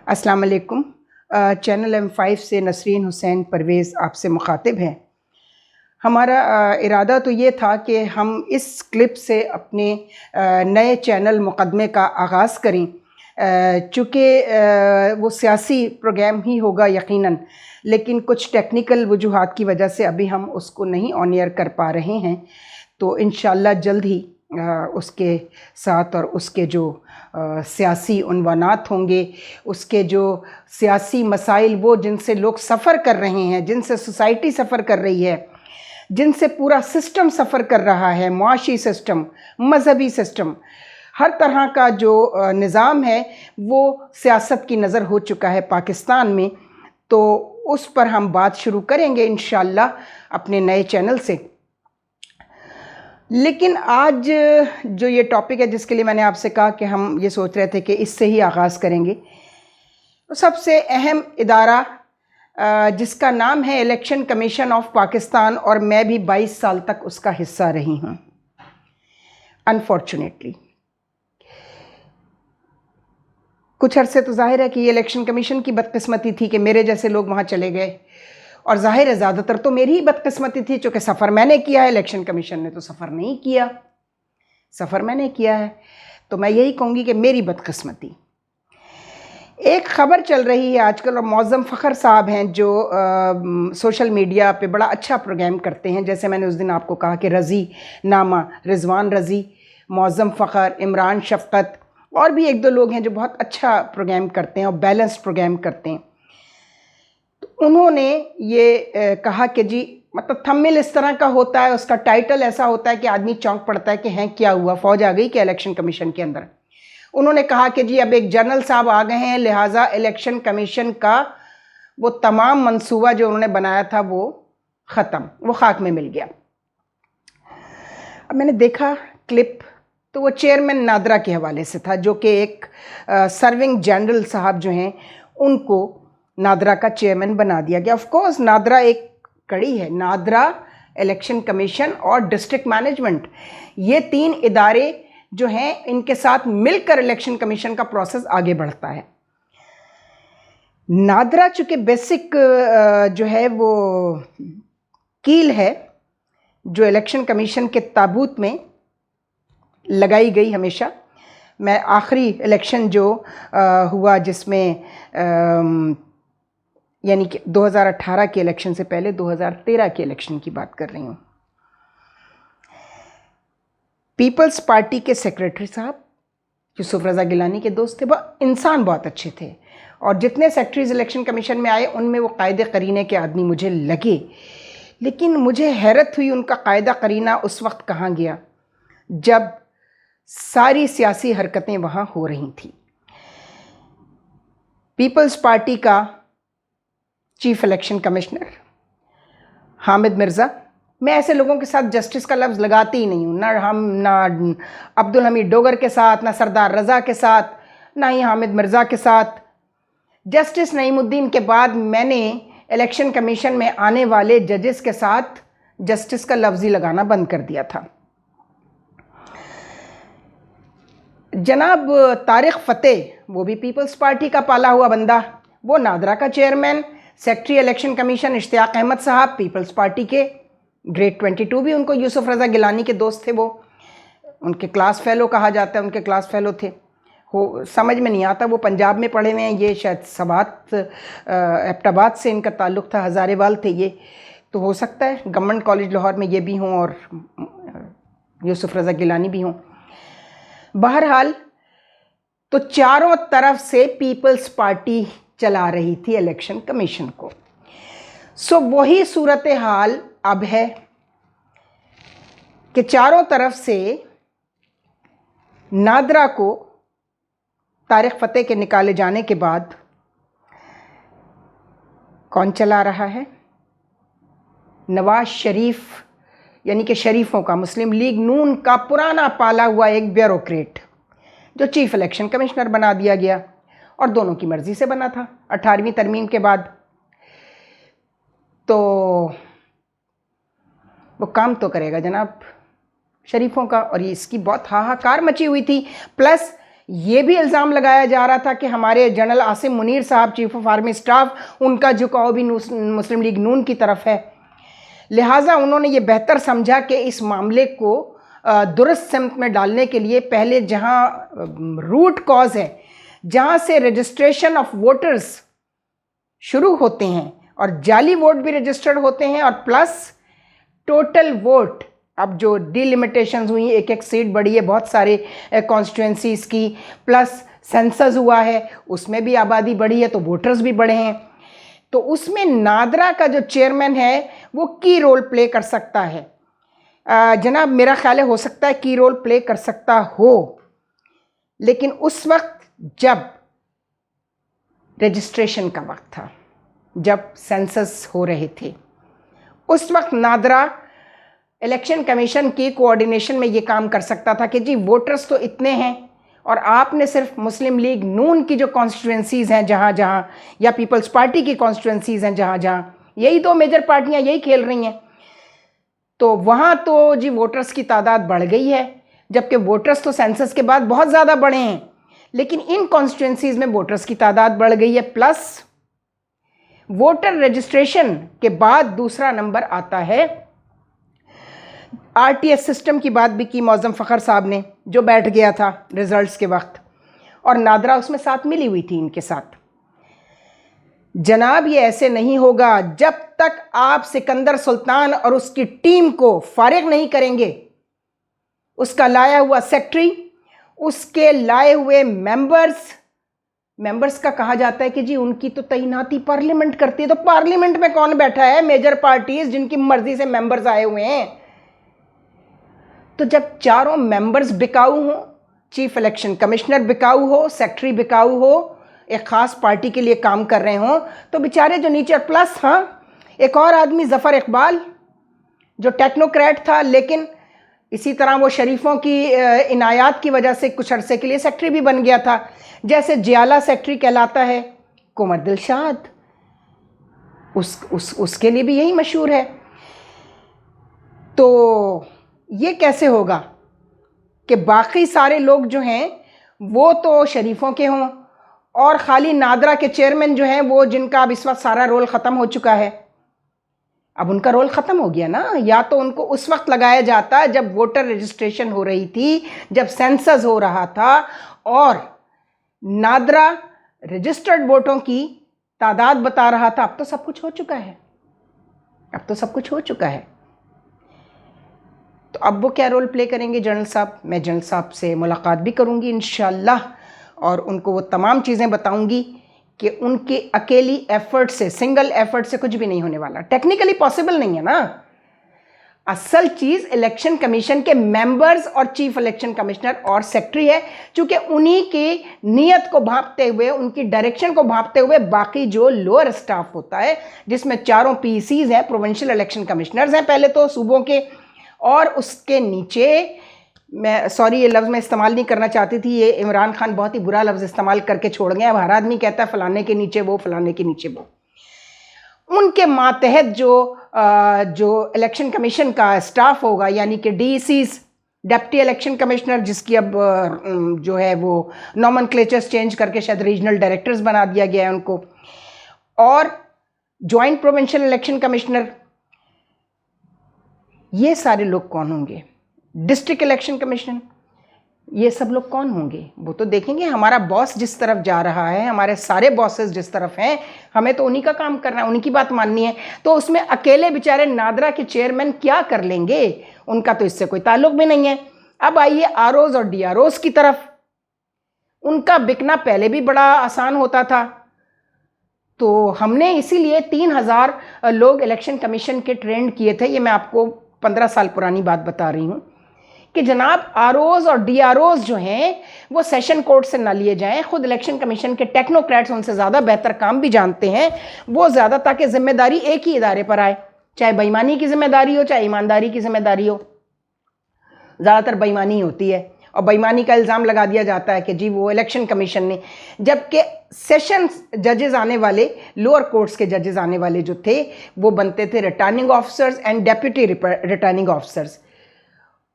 अस्सलाम वालेकुम। Channel M5 से नसरीन हुसैन परवेज़ आपसे मुखातिब हैं। हमारा इरादा तो ये था कि हम इस क्लिप से अपने नए चैनल मुक़दमे का आगाज़ करें, चूँकि वो सियासी प्रोग्राम ही होगा यकीनन, लेकिन कुछ टेक्निकल वजूहात की वजह से अभी हम उसको नहीं ऑन एयर कर पा रहे हैं। तो इंशाअल्लाह जल्द ही उसके साथ और उसके जो सियासी उन्वानात होंगे, उसके जो सियासी मसाइल, वो जिनसे लोग सफ़र कर रहे हैं, जिनसे सोसाइटी सफ़र कर रही है, जिनसे पूरा सिस्टम सफ़र कर रहा है, मुआशी सिस्टम, मज़हबी सिस्टम, हर तरह का जो निज़ाम है वो सियासत की नज़र हो चुका है पाकिस्तान में। तो उस पर हम बात शुरू करेंगे इंशाअल्लाह अपने नए चैनल से। लेकिन आज जो ये टॉपिक है जिसके लिए मैंने आपसे कहा कि हम ये सोच रहे थे कि इससे ही आगाज़ करेंगे, तो सबसे अहम इदारा जिसका नाम है इलेक्शन कमीशन ऑफ पाकिस्तान, और मैं भी 22 साल तक उसका हिस्सा रही हूँ। अनफॉर्चुनेटली कुछ अरसे तो जाहिर है कि ये इलेक्शन कमीशन की बदकिस्मती थी कि मेरे जैसे लोग वहाँ चले गए, और जाहिर है ज़्यादातर तो मेरी ही बदकिस्मती थी, चूँकि सफ़र मैंने किया है, इलेक्शन कमीशन ने तो सफ़र नहीं किया। सफ़र मैंने किया है, तो मैं यही कहूँगी कि मेरी बदकिस्मती। एक ख़बर चल रही है आजकल, और मौज़म फ़खर साहब हैं जो सोशल मीडिया पे बड़ा अच्छा प्रोग्राम करते हैं। जैसे मैंने उस दिन आपको कहा कि रज़ी नामा, रिज़वान रज़ी, मौज़म फ़खर, इमरान शफ़क़त और भी एक दो लोग हैं जो बहुत अच्छा प्रोग्राम करते हैं और बैलेंस्ड प्रोग्राम करते हैं। तो उन्होंने ये कहा कि जी, मतलब थंबनेल इस तरह का होता है, उसका टाइटल ऐसा होता है कि आदमी चौंक पड़ता है कि हैं क्या हुआ, फ़ौज आ गई क्या इलेक्शन कमीशन के अंदर। उन्होंने कहा कि जी अब एक जनरल साहब आ गए हैं, लिहाजा इलेक्शन कमीशन का वो तमाम मंसूबा जो उन्होंने बनाया था वो ख़त्म, वो खाक में मिल गया। अब मैंने देखा क्लिप, तो वो चेयरमैन नादरा के हवाले से था, जो कि एक सर्विंग जनरल साहब जो हैं उनको नादरा का चेयरमैन बना दिया गया। ऑफ कोर्स नादरा एक कड़ी है, नादरा, इलेक्शन कमीशन और डिस्ट्रिक्ट मैनेजमेंट, ये तीन इदारे जो हैं इनके साथ मिलकर इलेक्शन कमीशन का प्रोसेस आगे बढ़ता है। नादरा चूँकि बेसिक जो है वो कील है जो इलेक्शन कमीशन के ताबूत में लगाई गई हमेशा। मैं आखिरी इलेक्शन जो हुआ जिसमें यानी कि 2018 के इलेक्शन से पहले 2013 के इलेक्शन की बात कर रही हूँ। पीपल्स पार्टी के सेक्रेटरी साहब यूसुफ रज़ा गिलानी के दोस्त थे, वह इंसान बहुत अच्छे थे, और जितने सेक्रेटरीज इलेक्शन कमीशन में आए उनमें वो कायदे करीने के आदमी मुझे लगे। लेकिन मुझे हैरत हुई उनका कायदा करीना उस वक्त कहाँ गया जब सारी सियासी हरकतें वहाँ हो रही थी। पीपल्स पार्टी का chief election commissioner Hamid Mirza, मैं ऐसे लोगों के साथ जस्टिस का लफ्ज़ लगाती ही नहीं हूँ, ना अब्दुल हमीद डोगर के साथ, ना सरदार रज़ा के साथ, ना ही हामिद मिर्ज़ा के साथ। जस्टिस नईमुद्दीन के बाद मैंने इलेक्शन कमीशन में आने वाले जजेस के साथ जस्टिस का लफ्ज़ ही लगाना बंद कर दिया था। जनाब तारिक फ़तेह, वो भी पीपल्स पार्टी का पाला हुआ बंदा, वो नादरा का chairman. Secretary election commission Ishtiaq Ahmed साहब पीपल्स पार्टी के, ग्रेड 22 भी उनको यूसुफ रज़ा गिलानी के दोस्त थे, वो उनके क्लास फ़ेलो कहा जाता है, उनके क्लास फ़ेलो थे। हो समझ में नहीं आता, वो पंजाब में पढ़े हुए हैं, ये शायद सबात एबटाबाद से इनका ताल्लुक़ था, हज़ारेवाल थे ये, तो हो सकता है गवर्नमेंट कॉलेज लाहौर में ये भी हों और यूसुफ रज़ा गिलानी भी हों। बहरहाल तो चारों तरफ से पीपल्स पार्टी चला रही थी इलेक्शन कमीशन को। सो वही सूरत हाल अब है कि चारों तरफ से नादरा को तारिक फ़तेह के निकाले जाने के बाद कौन चला रहा है? नवाज शरीफ, यानी कि शरीफों का, मुस्लिम लीग नून का पुराना पाला हुआ एक ब्यूरोक्रेट जो चीफ इलेक्शन कमिश्नर बना दिया गया, और दोनों की मर्ज़ी से बना था 18वीं तरमीम के बाद। तो वो काम तो करेगा जनाब शरीफों का, और ये इसकी बहुत हाहाकार मची हुई थी। प्लस ये भी इल्ज़ाम लगाया जा रहा था कि हमारे जनरल आसिम मुनीर साहब चीफ ऑफ आर्मी स्टाफ, उनका झुकाव भी मुस्लिम लीग नून की तरफ है। लिहाजा उन्होंने ये बेहतर समझा कि इस मामले को दुरुस्त सिमत में डालने के लिए पहले जहाँ रूट कॉज है, जहाँ से रजिस्ट्रेशन ऑफ वोटर्स शुरू होते हैं और जाली वोट भी रजिस्टर्ड होते हैं, और प्लस टोटल वोट, अब जो डिलिमिटेशंस हुई, एक एक सीट बढ़ी है बहुत सारे कॉन्स्टिट्यूंसीज़ की, प्लस सेंसस हुआ है उसमें भी आबादी बढ़ी है तो वोटर्स भी बढ़े हैं। तो उसमें नादरा का जो चेयरमैन है वो की रोल प्ले कर सकता है। जनाब मेरा ख्याल है हो सकता है की रोल प्ले कर सकता हो, लेकिन उस वक्त जब रजिस्ट्रेशन का वक्त था, जब सेंसस हो रहे थे, उस वक्त नादरा इलेक्शन कमीशन की कोऑर्डिनेशन में ये काम कर सकता था कि जी वोटर्स तो इतने हैं और आपने सिर्फ मुस्लिम लीग नून की जो कॉन्स्टिट्यूंसीज़ हैं जहाँ जहाँ, या पीपल्स पार्टी की कॉन्स्टिट्यूंसीज़ हैं जहाँ जहाँ, यही दो मेजर पार्टियाँ यही खेल रही हैं, तो वहाँ तो जी वोटर्स की तादाद बढ़ गई है, जबकि वोटर्स तो सेंसस के बाद बहुत ज़्यादा बढ़े हैं, लेकिन इन कॉन्स्टिट्यूंसीज़ में वोटर्स की तादाद बढ़ गई है। प्लस वोटर रजिस्ट्रेशन के बाद दूसरा नंबर आता है आरटीएस सिस्टम की बात भी की मौज़म फ़खर साहब ने, जो बैठ गया था रिज़ल्ट्स के वक्त, और नादरा उसमें साथ मिली हुई थी इनके साथ। जनाब ये ऐसे नहीं होगा जब तक आप सिकंदर सुल्तान और उसकी टीम को फारिग नहीं करेंगे, उसका लाया हुआ सेक्रेटरी, उसके लाए हुए मेंबर्स का कहा जाता है कि जी उनकी तो तैनाती पार्लियामेंट करती है, तो पार्लियामेंट में कौन बैठा है? मेजर पार्टीज जिनकी मर्जी से मेंबर्स आए हुए हैं। तो जब चारों मेंबर्स बिकाऊ हों, चीफ इलेक्शन कमिश्नर बिकाऊ हो, सेक्रेटरी बिकाऊ हो, एक ख़ास पार्टी के लिए काम कर रहे हों, तो बेचारे जो नीचे, प्लस हाँ एक और आदमी ज़फ़र इकबाल जो टेक्नोक्रेट था, लेकिन इसी तरह वो शरीफों की इनायात की वजह से कुछ अरसे के लिए सेक्रेटरी भी बन गया था, जैसे जियाला सेक्रेटरी कहलाता है कुंवर दिलशाद, उसके लिए भी यही मशहूर है। तो ये कैसे होगा कि बाकी सारे लोग जो हैं वो तो शरीफों के हों और ख़ाली नादरा के चेयरमैन जो हैं वो, जिनका अब इस वक्त सारा रोल ख़त्म हो चुका है, अब उनका रोल ख़त्म हो गया ना। या तो उनको उस वक्त लगाया जाता जब वोटर रजिस्ट्रेशन हो रही थी, जब सेंसस हो रहा था और नादरा रजिस्टर्ड वोटों की तादाद बता रहा था। अब तो सब कुछ हो चुका है, अब तो सब कुछ हो चुका है। तो अब वो क्या रोल प्ले करेंगे जनरल साहब? मैं जनरल साहब से मुलाकात भी करूँगी इंशाअल्लाह और उनको वो तमाम चीज़ें बताऊँगी कि उनके अकेली एफर्ट से, सिंगल एफर्ट से कुछ भी नहीं होने वाला। टेक्निकली पॉसिबल नहीं है ना। असल चीज़ इलेक्शन कमीशन के मेंबर्स और चीफ इलेक्शन कमिश्नर और सेक्रेटरी है, चूँकि उन्हीं की नीयत को भांपते हुए, उनकी डायरेक्शन को भांपते हुए बाकी जो लोअर स्टाफ होता है, जिसमें चारों पीसीज हैं, प्रोविंशियल इलेक्शन कमिश्नर्स हैं पहले तो सूबों के, और उसके नीचे, मैं सॉरी ये लफ्ज़ मैं इस्तेमाल नहीं करना चाहती थी, ये इमरान खान बहुत ही बुरा लफ्ज़ इस्तेमाल करके छोड़ गए। अब हर आदमी कहता है फ़लाने के नीचे वो, फ़लाने के नीचे वो। उनके मातहत जो इलेक्शन कमीशन का स्टाफ होगा, यानी कि डीसीज, डेप्टी इलेक्शन कमिश्नर, जिसकी अब जो है वो नॉमेनक्लेचर्स चेंज करके शायद रीजनल डायरेक्टर्स बना दिया गया है उनको, और जॉइंट प्रोविंशियल इलेक्शन कमिश्नर, ये सारे लोग कौन होंगे? डिस्ट्रिक्ट इलेक्शन कमीशन, ये सब लोग कौन होंगे? वो तो देखेंगे हमारा बॉस जिस तरफ जा रहा है, हमारे सारे बॉसेस जिस तरफ हैं, हमें तो उन्हीं का काम करना है, उन्हीं की बात माननी है। तो उसमें अकेले बेचारे नादरा के चेयरमैन क्या कर लेंगे? उनका तो इससे कोई ताल्लुक भी नहीं है। अब आइए आरओज और डीआरओज की तरफ। उनका बिकना पहले भी बड़ा आसान होता था, तो हमने इसीलिए 3000 लोग इलेक्शन कमीशन के ट्रेंड किए थे। ये मैं आपको 15 साल पुरानी बात बता रही हूँ कि जनाब आरओज और डीआरओज जो हैं वो सेशन कोर्ट से ना लिए जाएं। खुद इलेक्शन कमीशन के टेक्नोक्रेट्स उनसे ज़्यादा बेहतर काम भी जानते हैं वो ज़्यादा, ताकि जिम्मेदारी एक ही इदारे पर आए, चाहे बेईमानी की जिम्मेदारी हो चाहे ईमानदारी की जिम्मेदारी हो। ज़्यादातर बेईमानी होती है और बेईमानी का इल्ज़ाम लगा दिया जाता है कि जी वो इलेक्शन कमीशन ने, जबकि सेशन जजेस आने वाले, लोअर कोर्ट्स के जजेस आने वाले जो थे वो बनते थे returning officers and deputy returning officers.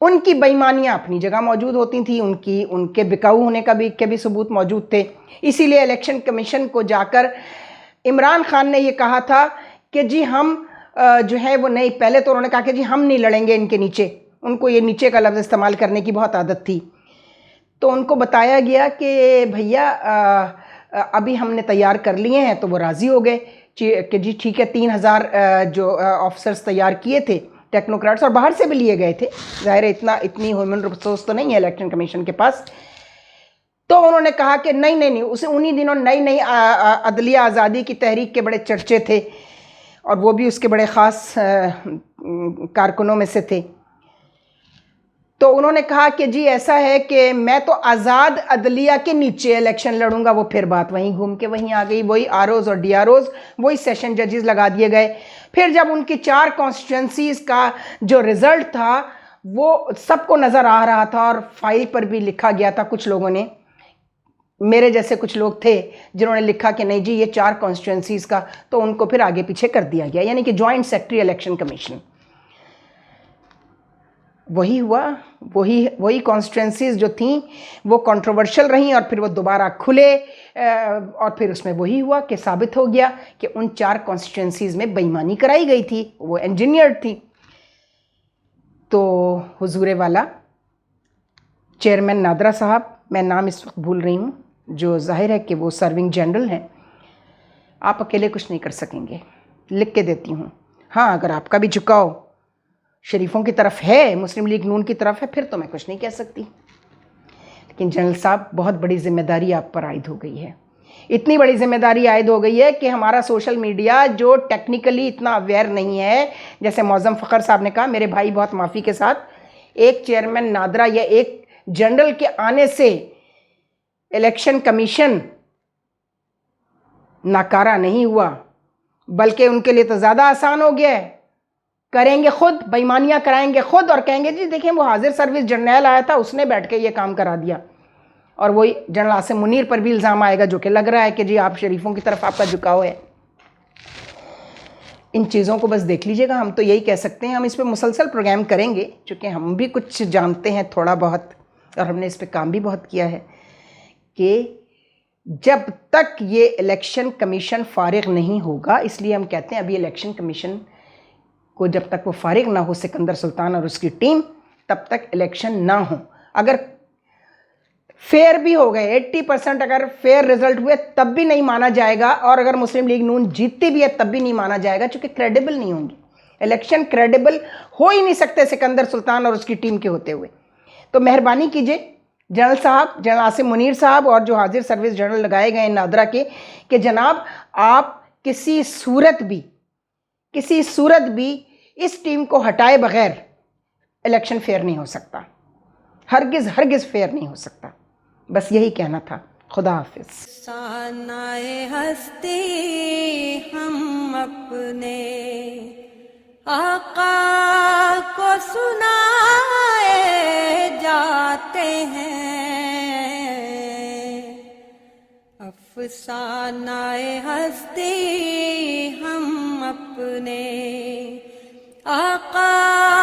उनकी बेईमानियां अपनी जगह मौजूद होती थी, उनके बिकाऊ होने के भी सबूत मौजूद थे। इसीलिए इलेक्शन कमीशन को जाकर इमरान खान ने ये कहा था कि जी हम जो है वो नहीं, पहले तो उन्होंने कहा कि जी हम नहीं लड़ेंगे इनके नीचे, उनको ये नीचे का लफ्ज़ इस्तेमाल करने की बहुत आदत थी। तो उनको बताया गया कि भैया अभी हमने तैयार कर लिए हैं, तो वो राज़ी हो गए कि जी ठीक है, 3000 जो ऑफिसर्स तैयार किए थे टेक्नोक्रेट्स, और बाहर से भी लिए गए थे, ज़ाहिर है इतनी ह्यूमन रिसोर्स तो नहीं है इलेक्शन कमीशन के पास। तो उन्होंने कहा कि नहीं, उसे उन्हीं दिनों नई अदलिया आज़ादी की तहरीक के बड़े चर्चे थे, और वो भी उसके बड़े ख़ास कारकुनों में से थे। तो उन्होंने कहा कि जी ऐसा है कि मैं तो आज़ाद अदलिया के नीचे इलेक्शन लड़ूंगा। वो फिर बात वहीं घूम के वहीं आ गई, वही आरओज़ और डीआरओज़, वही सेशन जजेस लगा दिए गए। फिर जब उनकी 4 कॉन्स्टिट्यूंसीज़ का जो रिज़ल्ट था वो सबको नज़र आ रहा था, और फाइल पर भी लिखा गया था, कुछ लोगों ने, मेरे जैसे कुछ लोग थे जिन्होंने लिखा कि नहीं जी ये 4 कॉन्स्टिट्यूंसीज़ का, तो उनको फिर आगे पीछे कर दिया गया, यानी कि जॉइंट सेक्रेटरी इलेक्शन कमीशन। वही हुआ, वही कॉन्स्टिट्यूंसीज़ जो थीं वो कंट्रोवर्शियल रहीं, और फिर वो दोबारा खुले, और फिर उसमें वही हुआ कि साबित हो गया कि उन 4 कॉन्स्टिट्यूंसीज़ में बेईमानी कराई गई थी, वो इंजीनियर्ड थी। तो हुजूरे वाला चेयरमैन नादरा साहब, मैं नाम इस वक्त भूल रही हूँ, जो जाहिर है कि वो सर्विंग जनरल हैं, आप अकेले कुछ नहीं कर सकेंगे, लिख के देती हूँ। हाँ, अगर आपका भी झुकाव शरीफों की तरफ है, मुस्लिम लीग नून की तरफ है, फिर तो मैं कुछ नहीं कह सकती। लेकिन जनरल साहब, बहुत बड़ी जिम्मेदारी आप पर आयद हो गई है। इतनी बड़ी जिम्मेदारी आयद हो गई है कि हमारा सोशल मीडिया जो टेक्निकली इतना अवेयर नहीं है, जैसे मौज़म फ़खर साहब ने कहा, मेरे भाई बहुत माफ़ी के साथ, एक चेयरमैन नादरा या एक जनरल के आने से इलेक्शन कमीशन नाकारा नहीं हुआ, बल्कि उनके लिए तो ज़्यादा आसान हो गया है। करेंगे खुद, बेईमानियां कराएंगे खुद, और कहेंगे जी देखें वो हाजिर सर्विस जर्नैल आया था, उसने बैठ के ये काम करा दिया। और वही जनरल आसिम मुनीर पर भी इल्ज़ाम आएगा, जो कि लग रहा है कि जी आप शरीफों की तरफ आपका झुकाव है। इन चीज़ों को बस देख लीजिएगा। हम तो यही कह सकते हैं, हम इस पर मुसलसल प्रोग्राम करेंगे, चूँकि हम भी कुछ जानते हैं थोड़ा बहुत, और हमने इस पर काम भी बहुत किया है, कि जब तक ये इलेक्शन कमीशन फारिग नहीं होगा, इसलिए हम कहते हैं अभी इलेक्शन कमीशन को जब तक वो फारिग ना हो, सिकंदर सुल्तान और उसकी टीम, तब तक इलेक्शन ना हो। अगर फेयर भी हो गए, 80% अगर फेयर रिजल्ट हुए, तब भी नहीं माना जाएगा, और अगर मुस्लिम लीग नून जीतती भी है तब भी नहीं माना जाएगा, क्योंकि क्रेडिबल नहीं होंगी। इलेक्शन क्रेडिबल हो ही नहीं सकते सिकंदर सुल्तान और उसकी टीम के होते हुए। तो मेहरबानी कीजिए जनरल साहब, जनरल आसिम मुनीर साहब, और जो हाजिर सर्विस जनरल लगाए गए नादरा के, कि जनाब आप किसी सूरत भी इस टीम को हटाए बगैर इलेक्शन फेयर नहीं हो सकता, हरगिज़ फेयर नहीं हो सकता। बस यही कहना था। खुदा हाफिज। सानाए हस्ती हम अपने आका को सुनाए जाते हैं, अफसानाए हस्ती हम अपने आका